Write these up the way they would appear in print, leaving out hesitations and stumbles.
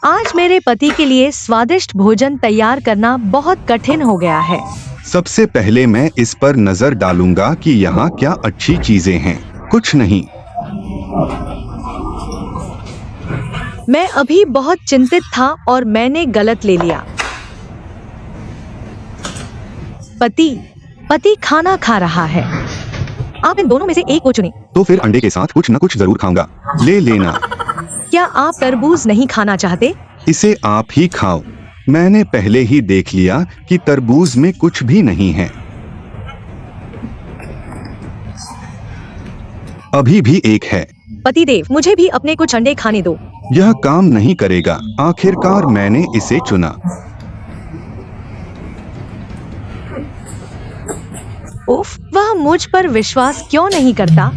आज मेरे पति के लिए स्वादिष्ट भोजन तैयार करना बहुत कठिन हो गया है। सबसे पहले मैं इस पर नजर डालूंगा कि यहाँ क्या अच्छी चीजें हैं। कुछ नहीं। मैं अभी बहुत चिंतित था और मैंने गलत ले लिया। पति खाना खा रहा है। आप इन दोनों में से एक को चुनें। तो फिर अंडे के साथ कुछ न कुछ जरूर खाऊंगा। ले लेना। क्या आप तरबूज नहीं खाना चाहते? इसे आप ही खाओ। मैंने पहले ही देख लिया कि तरबूज में कुछ भी नहीं है। अभी भी एक है। पतिदेव, मुझे भी अपने कुछ अंडे खाने दो। यह काम नहीं करेगा। आखिरकार मैंने इसे चुना। उफ, वह मुझ पर विश्वास क्यों नहीं करता?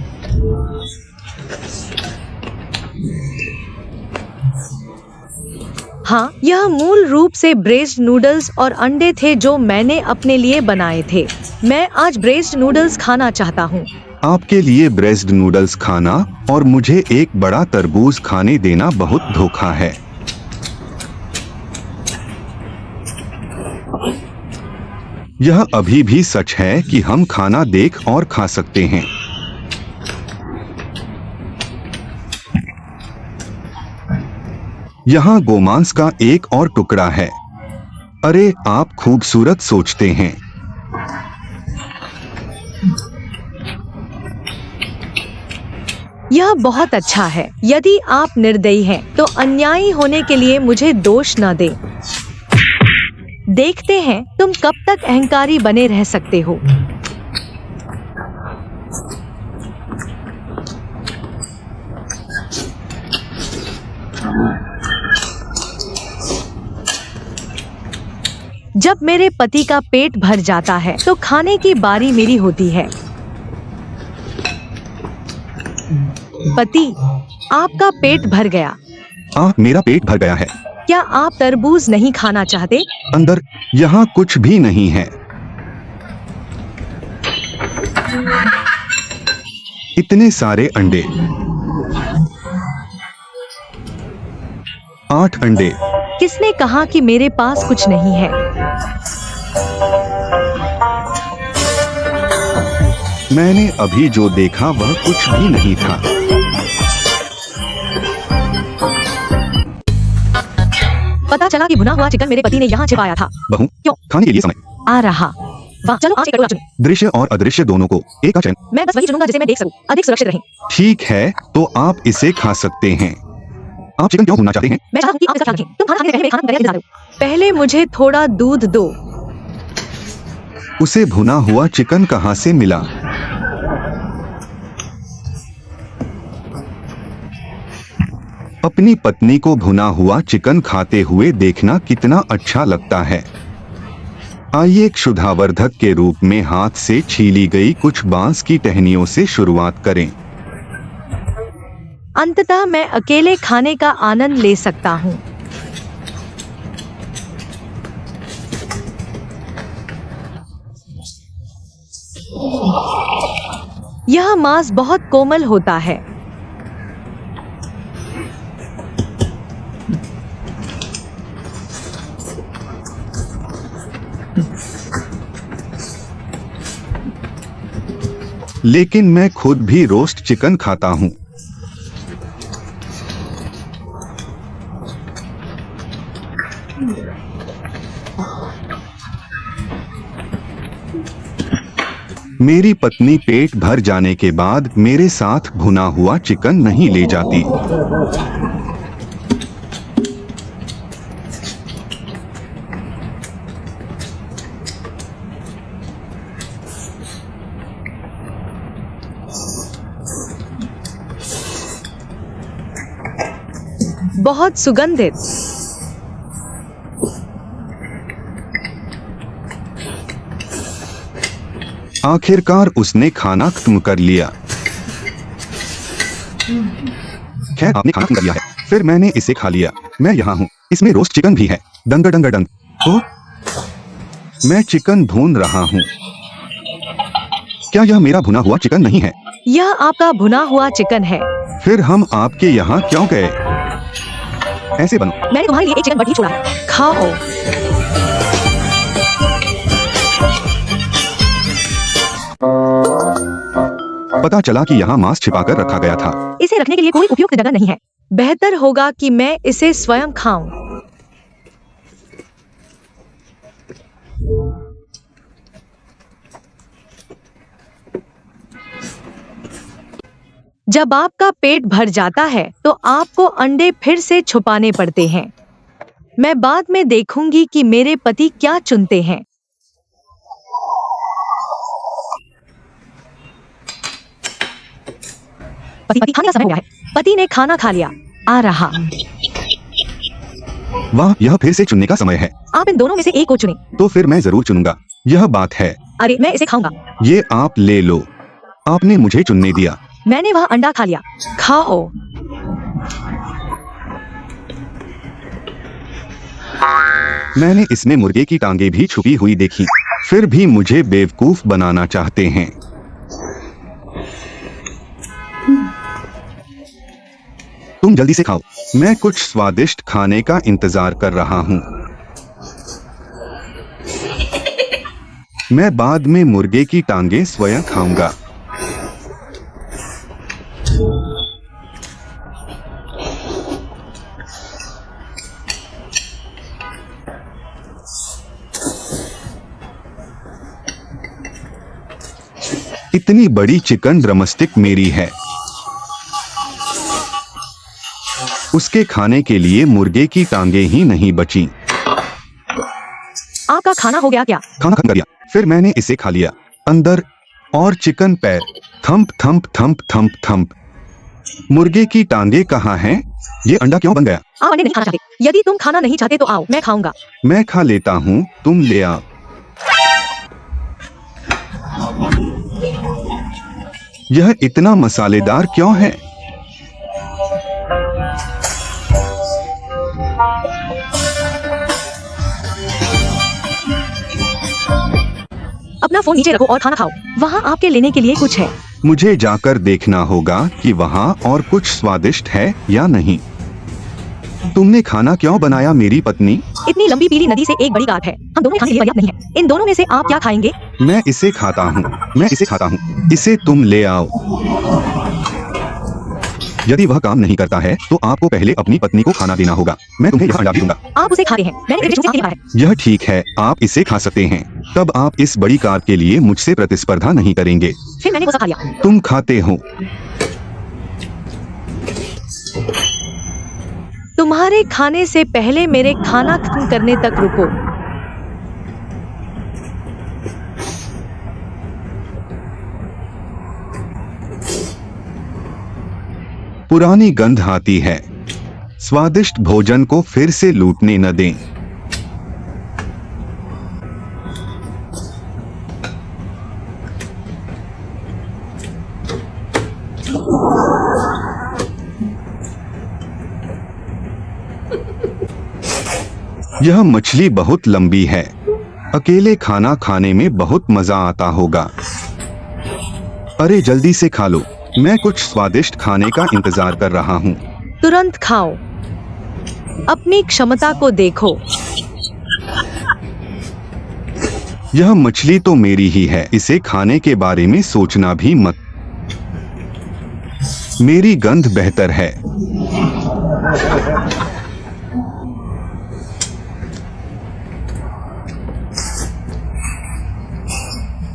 हाँ, यह मूल रूप से ब्रेस्ड नूडल्स और अंडे थे जो मैंने अपने लिए बनाए थे। मैं आज ब्रेस्ड नूडल्स खाना चाहता हूँ। आपके लिए ब्रेस्ड नूडल्स खाना और मुझे एक बड़ा तरबूज खाने देना बहुत धोखा है। यह अभी भी सच है कि हम खाना देख और खा सकते हैं। यहाँ गोमांस का एक और टुकड़ा है। अरे, आप खूबसूरत सोचते हैं। यह बहुत अच्छा है। यदि आप निर्दयी हैं, तो अन्यायी होने के लिए मुझे दोष न दें। देखते हैं तुम कब तक अहंकारी बने रह सकते हो। जब मेरे पति का पेट भर जाता है तो खाने की बारी मेरी होती है। पति, आपका पेट भर गया। मेरा पेट भर गया है। क्या आप तरबूज नहीं खाना चाहते? अंदर यहाँ कुछ भी नहीं है। इतने सारे अंडे। 8 अंडे। किसने कहा कि मेरे पास कुछ नहीं है? मैंने अभी जो देखा वह कुछ भी नहीं था। पता चला कि भुना हुआ चिकन मेरे पति ने यहाँ छिपाया था। बहू, क्यों? खाने के लिए समय आ रहा। वाह, चलो आज एक कटोरा चुनें। दृश्य और अदृश्य दोनों को एक का चयन। मैं बस वही चुनूंगा जिसे मैं देख सकूं। अधिक सुरक्षित रहें। ठीक है, तो आप इसे खा सकते हैं। आप चिकन क्यों भूनना चाहते हैं? मैं चाहता हूं कि आप इसका ख्याल रखें। तुम खाना खाने से पहले मेरे खाना बनाने का इंतजार करो। पहले मुझे थोड़ा दूध दो। उसे भुना हुआ चिकन कहाँ से मिला? अपनी पत्नी को भुना हुआ चिकन खाते हुए देखना कितना अच्छा लगता है। आइए एक क्षुधावर्धक के रूप में हाथ से छीली गई कुछ बांस की टहनियों से शुरुआत करें। अंततः मैं अकेले खाने का आनंद ले सकता हूँ। यह मांस बहुत कोमल होता है। लेकिन मैं खुद भी रोस्ट चिकन खाता हूँ। मेरी पत्नी पेट भर जाने के बाद मेरे साथ भुना हुआ चिकन नहीं ले जाती। बहुत सुगंधित। आखिरकार उसने खाना खत्म कर लिया। खैर, आपने खाना खत्म कर लिया है। फिर मैंने इसे खा लिया। मैं यहाँ हूँ। इसमें रोस्ट चिकन भी है। डंग डंग डंग। ओह, मैं चिकन भून रहा हूँ। क्या यह मेरा भुना हुआ चिकन नहीं है? यह आपका भुना हुआ चिकन है। फिर हम आपके यहाँ क्यों गए? ऐसे बनो। मैंने तुम्हारे लिए एक चिकन बट ही छोड़ा है, खाओ। पता चला कि यहाँ मांस छिपाकर रखा गया था। इसे रखने के लिए कोई उपयुक्त जगह नहीं है। बेहतर होगा कि मैं इसे स्वयं खाऊं। जब आपका पेट भर जाता है तो आपको अंडे फिर से छुपाने पड़ते हैं। मैं बाद में देखूंगी कि मेरे पति क्या चुनते हैं। पति खाने का समय हो गया है। पति ने खाना खा लिया। आ रहा। वाह, यह फिर से चुनने का समय है। आप इन दोनों में से एक को चुने। तो फिर मैं जरूर चुनूंगा, यह बात है। अरे मैं इसे खाऊंगा। ये आप ले लो, आपने मुझे चुनने दिया। मैंने वह अंडा खा लिया। खाओ। मैंने इसमें मुर्गे की टांगे भी छुपी हुई देखी, फिर भी मुझे बेवकूफ बनाना चाहते हैं। तुम जल्दी से खाओ, मैं कुछ स्वादिष्ट खाने का इंतजार कर रहा हूँ। मैं बाद में मुर्गे की टांगे स्वयं खाऊंगा। इतनी बड़ी चिकन ड्रमस्टिक मेरी है। उसके खाने के लिए मुर्गे की टांगे ही नहीं बची। आपका खाना हो गया क्या? खाना खत्म कर दिया, फिर मैंने इसे खा लिया। अंदर और चिकन पैर। Thump thump thump thump thump. मुर्गे की टांगे कहाँ हैं? ये अंडा क्यों बन गया? आप अंडे नहीं खाना चाहते? यदि तुम खाना नहीं चाहते तो आओ, मैं खाऊंगा। मैं खा लेता हूँ, तुम ले आओ। यह इतना मसालेदार क्यों है? अपना फोन नीचे रखो और खाना खाओ। वहाँ आपके लेने के लिए कुछ है। मुझे जाकर देखना होगा कि वहाँ और कुछ स्वादिष्ट है या नहीं। तुमने खाना क्यों बनाया मेरी पत्नी? इतनी लंबी पीली नदी से एक बड़ी गांठ है, हम दोनों खाने के लिए पर्याप्त नहीं है। इन दोनों में से आप क्या खाएंगे? मैं इसे खाता हूँ, मैं इसे खाता हूँ। इसे तुम ले आओ। यदि वह काम नहीं करता है तो आपको पहले अपनी पत्नी को खाना देना होगा। मैं तुम्हें यह अंडा भी दूंगा। आप उसे खाते हैं, मैंने इसे चूक है। यह ठीक है, आप इसे खा सकते हैं। तब आप इस बड़ी कार के लिए मुझसे प्रतिस्पर्धा नहीं करेंगे। फिर मैंने वो सब खा लिया। तुम खाते हो। तुम्हारे खाने से पहले मेरे खाना खत्म करने तक रुको। पुरानी गंध आती है। स्वादिष्ट भोजन को फिर से लूटने न दें। यह मछली बहुत लंबी है। अकेले खाना खाने में बहुत मजा आता होगा। अरे जल्दी से खा लो, मैं कुछ स्वादिष्ट खाने का इंतजार कर रहा हूँ। तुरंत खाओ। अपनी क्षमता को देखो। यह मछली तो मेरी ही है, इसे खाने के बारे में सोचना भी मत। मेरी गंध बेहतर है।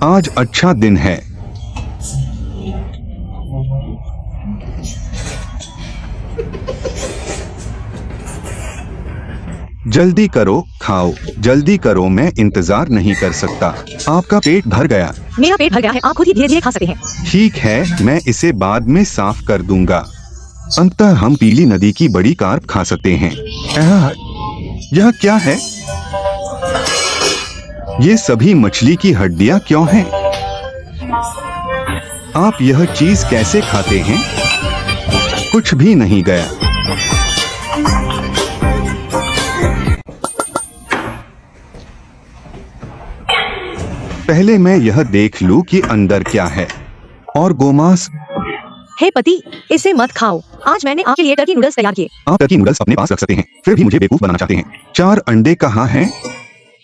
आज अच्छा दिन है। जल्दी करो, खाओ, जल्दी करो, मैं इंतजार नहीं कर सकता। आपका पेट भर गया? मेरा पेट भर गया है, आप खुद ही धीरे धीरे खा सकते हैं। ठीक है, मैं इसे बाद में साफ कर दूंगा। अंततः हम पीली नदी की बड़ी कार्प खा सकते हैं। यह क्या है? ये सभी मछली की हड्डियां क्यों हैं? आप यह चीज कैसे खाते हैं? कुछ भी नहीं गया। पहले मैं यह देख लूं कि अंदर क्या है। और गोमांस, हे पति, इसे मत खाओ। आज मैंने आपके लिए टर्की नूडल्स तैयार किए। आप टर्की नूडल्स अपने पास रख सकते हैं, फिर भी मुझे बेवकूफ बनाना चाहते हैं। 4 अंडे कहाँ हैं?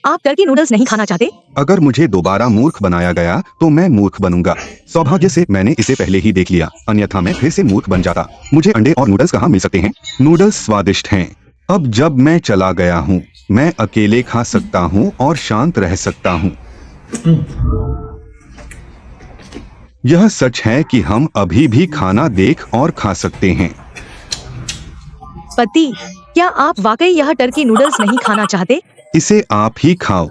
आप टर्की नूडल्स नहीं खाना चाहते? अगर मुझे दोबारा मूर्ख बनाया गया तो मैं मूर्ख बनूंगा। सौभाग्य से मैंने इसे पहले ही देख लिया, अन्यथा मैं फिर से मूर्ख बन जाता। मुझे अंडे और नूडल्स कहाँ मिल सकते हैं? नूडल्स स्वादिष्ट हैं। अब जब मैं चला गया हूँ, मैं अकेले खा सकता हूँ और शांत रह सकता हूँ। यह सच है कि हम अभी भी खाना देख और खा सकते हैं। पति, क्या आप वाकई यह टर्की नूडल्स नहीं खाना चाहते? इसे आप ही खाओ।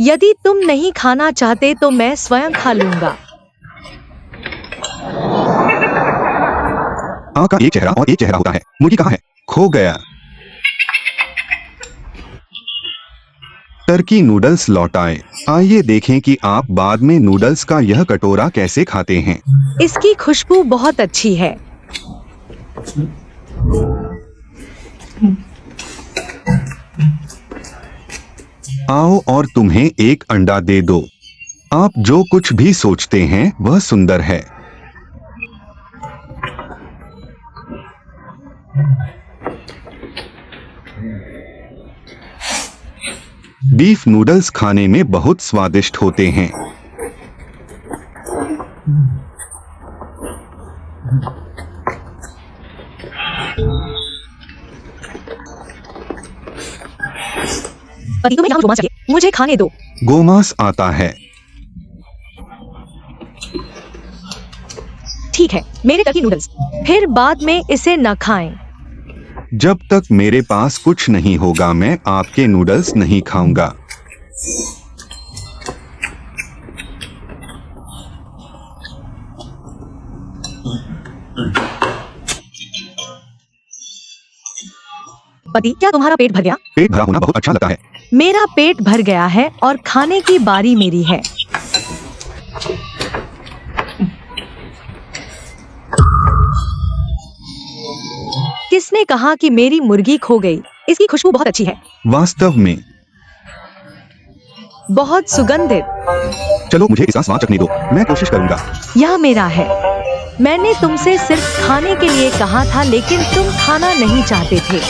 यदि तुम नहीं खाना चाहते तो मैं स्वयं खा लूंगा। आँख का एक चेहरा और एक चेहरा होता है। मुर्गी कहाँ है? खो गया। टर्की नूडल्स लौटाए। आइए देखें कि आप बाद में नूडल्स का यह कटोरा कैसे खाते हैं। इसकी खुशबू बहुत अच्छी है। आओ और तुम्हें एक अंडा दे दो। आप जो कुछ भी सोचते हैं वह सुंदर है। बीफ नूडल्स खाने में बहुत स्वादिष्ट होते हैं। पति, तुम्हें यहाँ रोमांच चाहिए, मुझे खाने दो। गोमांस आता है। ठीक है, मेरे टर्की नूडल्स। फिर बाद में इसे न खाएं। जब तक मेरे पास कुछ नहीं होगा मैं आपके नूडल्स नहीं खाऊंगा। पति, क्या तुम्हारा पेट भर गया? पेट भरा होना बहुत अच्छा लगता है। मेरा पेट भर गया है और खाने की बारी मेरी है। किसने कहा कि मेरी मुर्गी खो गई? इसकी खुशबू बहुत अच्छी है। वास्तव में बहुत सुगंधित। चलो मुझे इसका स्वाद चखने दो, मैं कोशिश करूंगा। यह मेरा है। मैंने तुमसे सिर्फ खाने के लिए कहा था, लेकिन तुम खाना नहीं चाहते थे।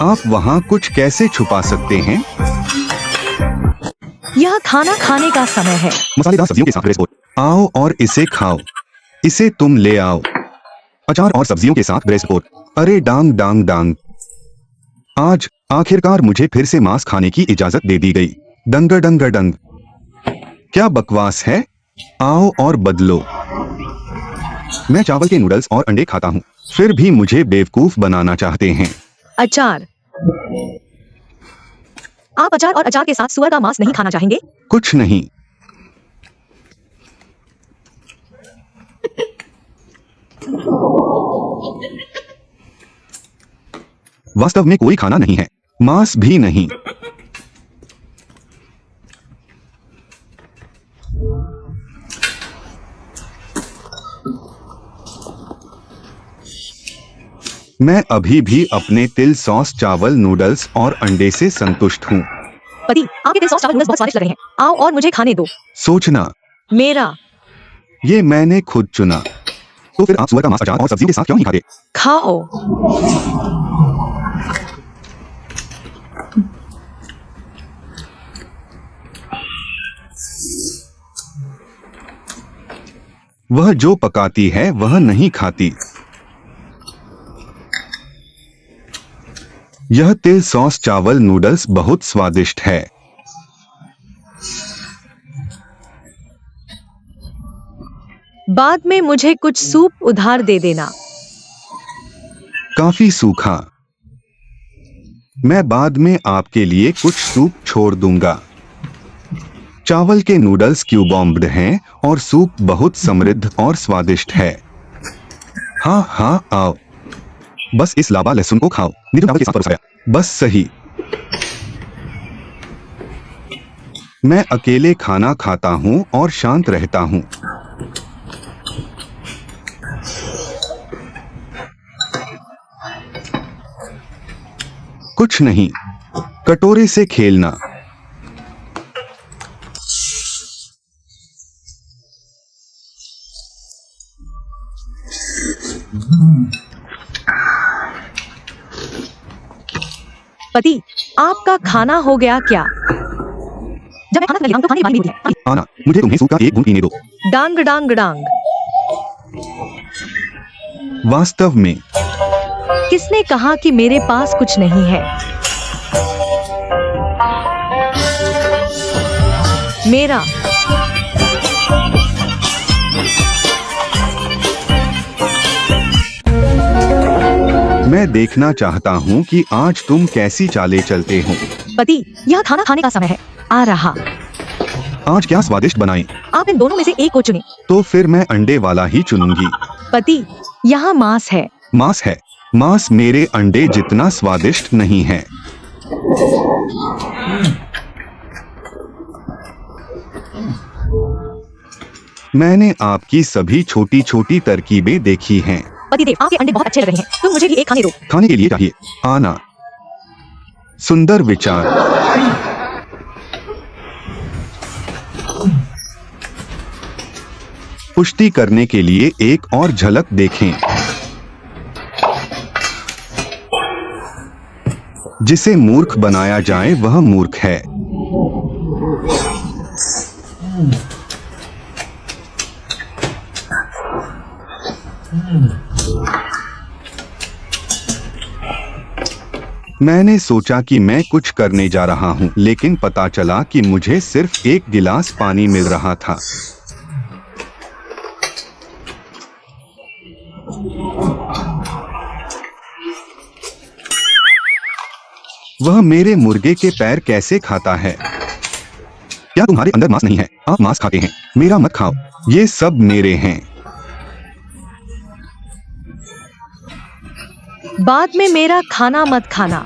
आप वहाँ कुछ कैसे छुपा सकते हैं? यह खाना खाने का समय है। मसालेदार सब्जियों के साथ ग्रेस बोर्ड। आओ और इसे खाओ। इसे तुम ले आओ। अचार और सब्जियों के साथ ग्रेस बोर्ड। अरे डांग डांग डांग। आज आखिरकार मुझे फिर से मांस खाने की इजाजत दे दी गई। डंग डंग डंग। क्या बकवास है? आओ और बदलो। मैं चावल के नूडल्स और अंडे खाता हूँ, फिर भी मुझे बेवकूफ बनाना चाहते हैं। अचार। आप अचार और अचार के साथ सुअर का मांस नहीं खाना चाहेंगे? कुछ नहीं। वास्तव में कोई खाना नहीं है, मांस भी नहीं। मैं अभी भी अपने तिल सॉस चावल नूडल्स और अंडे से संतुष्ट हूँ। पति, आपके तिल सॉस चावल नूडल्स बहुत स्वादिष्ट लग रहे हैं। आओ और मुझे खाने दो। सोचना, मेरा। ये मैंने खुद चुना। तो फिर आप सुअर का मांस अचार और सब्जियों के साथ क्यों नहीं खाते? खाओ। वह जो पकाती है वह नहीं खाती। यह तिल सॉस चावल नूडल्स बहुत स्वादिष्ट है। बाद में मुझे कुछ सूप उधार दे देना। काफी सूखा। मैं बाद में आपके लिए कुछ सूप छोड़ दूंगा। चावल के नूडल्स क्यूबॉम्ब्ड हैं और सूप बहुत समृद्ध और स्वादिष्ट है। हाँ हाँ, आओ। बस इस लावा लहसुन को खाओ। निरम चावल के साथ परोसाया। बस सही। मैं अकेले खाना खाता हूँ और शांत रहता हूँ। कुछ नहीं। कटोरे से खेलना। पति, आपका खाना हो गया क्या? जब मैं खाना खा लेता हूं तो खाने की बात नहीं होती है। आना, मुझे तुम्हें सूप का एक घूंट पीने दो। डांग डांग डांग। वास्तव में किसने कहा कि मेरे पास कुछ नहीं है? मेरा। मैं देखना चाहता हूँ कि आज तुम कैसी चालें चलते हो। पति, यह खाना खाने का समय है। आ रहा। आज क्या स्वादिष्ट बनाएं? आप इन दोनों में से एक को चुनें। तो फिर मैं अंडे वाला ही चुनूंगी। पति, यहाँ मांस है। मांस है। मांस मेरे अंडे जितना स्वादिष्ट नहीं है। मैंने आपकी सभी छोटी छोटी तरकीबें देखी हैं। पतिदेव, आपके अंडे बहुत अच्छे लग रहे हैं। तुम मुझे भी एक खाने दो। खाने के लिए चाहिए। आना। सुंदर विचार। पुष्टि करने के लिए एक और झलक देखें। जिसे मूर्ख बनाया जाए वह मूर्ख है। मैंने सोचा कि मैं कुछ करने जा रहा हूं, लेकिन पता चला कि मुझे सिर्फ एक गिलास पानी मिल रहा था। वह मेरे मुर्गे के पैर कैसे खाता है? क्या तुम्हारे अंदर मांस नहीं है? आप मांस खाते हैं। मेरा मत खाओ। ये सब मेरे हैं। बाद में मेरा खाना मत खाना।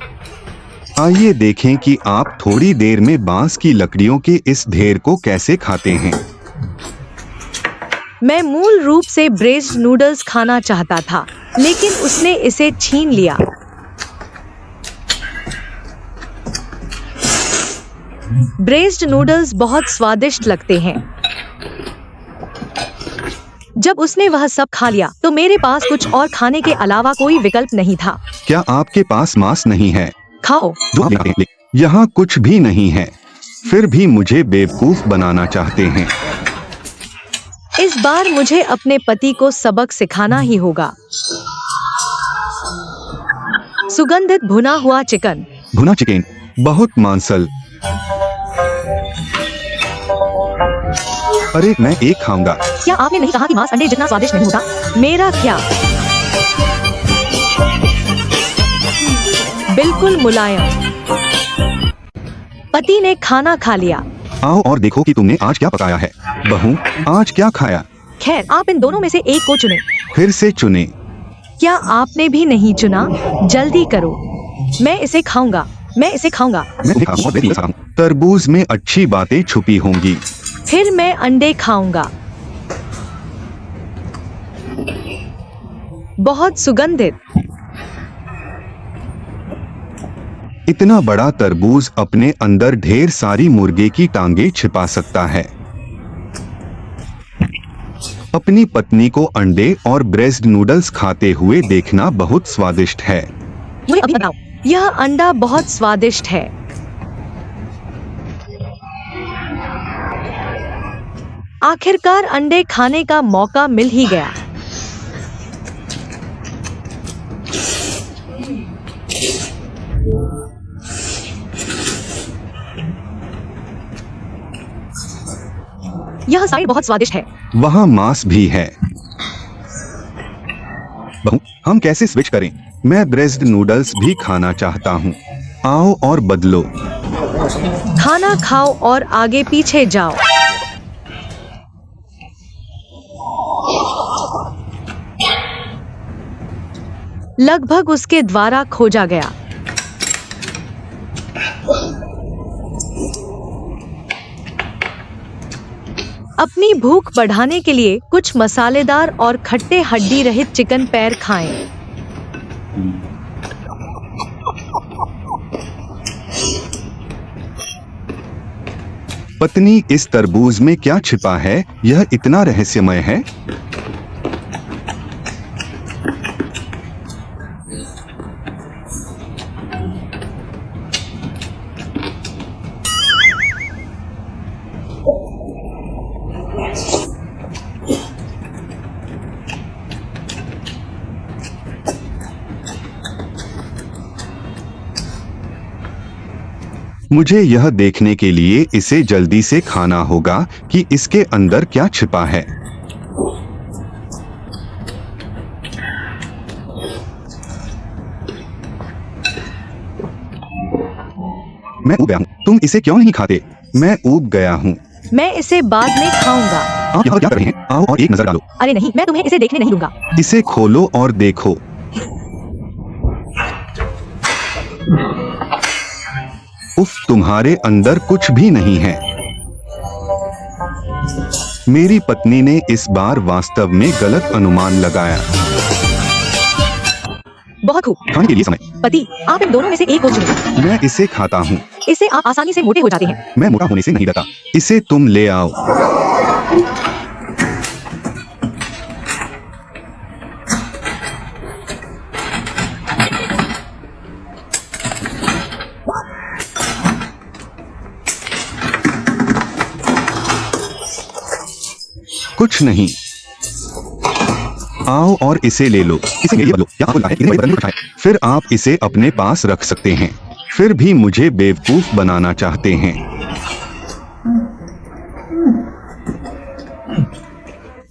आइए देखें कि आप थोड़ी देर में बांस की लकड़ियों के इस ढेर को कैसे खाते हैं। मैं मूल रूप से ब्रेस्ड नूडल्स खाना चाहता था, लेकिन उसने इसे छीन लिया। ब्रेस्ड नूडल्स बहुत स्वादिष्ट लगते हैं। जब उसने वह सब खा लिया तो मेरे पास कुछ और खाने के अलावा कोई विकल्प नहीं था। क्या आपके पास मांस नहीं है? खाओ। जो आप यहाँ हैं, यहाँ कुछ भी नहीं है। फिर भी मुझे बेवकूफ बनाना चाहते हैं। इस बार मुझे अपने पति को सबक सिखाना ही होगा। सुगंधित भुना हुआ चिकन। भुना चिकन, बहुत मांसल। अरे मैं एक खाऊंगा। क्या आपने नहीं कहा कि मांस अंडे जितना स्वादिष्ट नहीं होता? मेरा क्या? बिल्कुल मुलायम। पति ने खाना खा लिया। आओ और देखो कि तुमने आज क्या पकाया है। बहू, आज क्या खाया? खैर, आप इन दोनों में से एक को चुनें। फिर से चुने। क्या आपने भी नहीं चुना? जल्दी करो। मैं इसे खाऊंगा। मैं इसे खाऊंगा। मैं तुम्हें खाऊंगा और मैं तुम्हें खाऊंगा। तरबूज में अच्छी बातें छुपी होंगी। फिर मैं अंडे खाऊंगा। बहुत सुगंधित। इतना बड़ा तरबूज अपने अंदर ढेर सारी मुर्गे की टांगे छिपा सकता है। अपनी पत्नी को अंडे और ब्रेस्ड नूडल्स खाते हुए देखना बहुत स्वादिष्ट है। मुझे अभी बताओ, यह अंडा बहुत स्वादिष्ट है। आखिरकार अंडे खाने का मौका मिल ही गया। यह साइड बहुत स्वादिष्ट है। वहाँ मांस भी है। बहू, हम कैसे स्विच करें? मैं ब्रेस्ड नूडल्स भी खाना चाहता हूँ। आओ और बदलो। खाना खाओ और आगे पीछे जाओ। लगभग उसके द्वारा खोजा गया। अपनी भूख बढ़ाने के लिए कुछ मसालेदार और खट्टे हड्डी रहित चिकन पैर खाएं। पत्नी, इस तरबूज में क्या छिपा है? यह इतना रहस्यमय है। मुझे यह देखने के लिए इसे जल्दी से खाना होगा कि इसके अंदर क्या छिपा है। मैं ऊब गया हूँ। तुम इसे क्यों नहीं खाते? मैं ऊब गया हूँ। मैं इसे बाद में खाऊंगा। आप यहाँ क्या कर रहे हैं? आओ और एक नजर डालो। अरे नहीं, मैं तुम्हें इसे देखने नहीं दूंगा। इसे खोलो और देखो। उफ, तुम्हारे अंदर कुछ भी नहीं है। मेरी पत्नी ने इस बार वास्तव में गलत अनुमान लगाया। बहुत खूब। खाने के लिए समय। पति, आप इन दोनों में से एक को चुनो। मैं इसे खाता हूँ। इससे आप आसानी से मोटे हो जाते हैं। मैं मोटा होने से नहीं डरता। इसे तुम ले आओ। कुछ नहीं। आओ और इसे ले लो। इसे मेरे लिए बदलो। क्या आपको लगता है इन्हें बदलने को अच्छा है? फिर आप इसे अपने पास रख सकते हैं। फिर भी मुझे बेवकूफ बनाना चाहते हैं।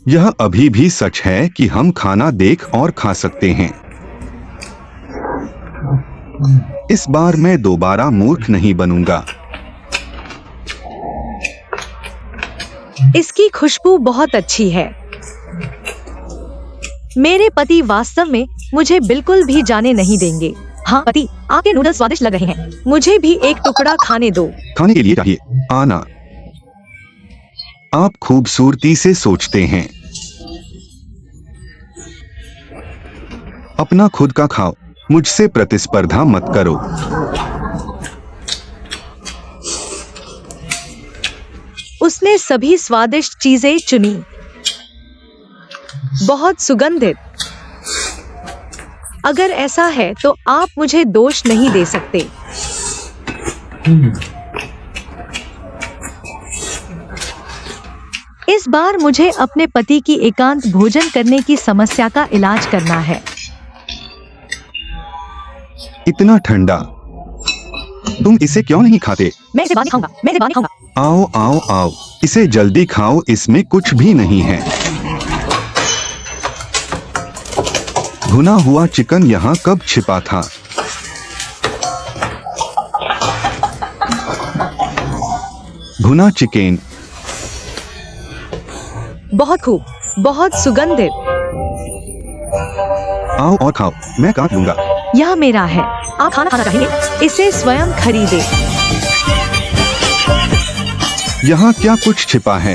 यह अभी भी सच है कि हम खाना देख और खा सकते हैं। इस बार मैं दोबारा मूर्ख नहीं बनूंगा। इसकी खुशबू बहुत अच्छी है। मेरे पति वास्तव में मुझे बिल्कुल भी जाने नहीं देंगे। हाँ पति, आपके नूडल्स स्वादिष्ट लग रहे हैं। मुझे भी एक टुकड़ा खाने दो। खाने के लिए चाहिए आना। आप खूबसूरती से सोचते हैं। अपना खुद का खाओ। मुझसे प्रतिस्पर्धा मत करो। उसने सभी स्वादिष्ट चीजें चुनी। बहुत सुगंधित। अगर ऐसा है तो आप मुझे दोष नहीं दे सकते। इस बार मुझे अपने पति की एकांत भोजन करने की समस्या का इलाज करना है। इतना ठंडा। तुम इसे क्यों नहीं खाते? मैं इसे बाद में खाऊंगा। मैं इसे बाद में खाऊंगा। आओ आओ आओ, इसे जल्दी खाओ, इसमें कुछ भी नहीं है। भुना हुआ चिकन यहाँ कब छिपा था? भुना चिकन। बहुत खूब, बहुत सुगंधित। आओ और खाओ, मैं काट लूंगा। यह मेरा है। आप खाना खाना चाहेंगे? इसे स्वयं खरीदे। यहाँ क्या कुछ छिपा है?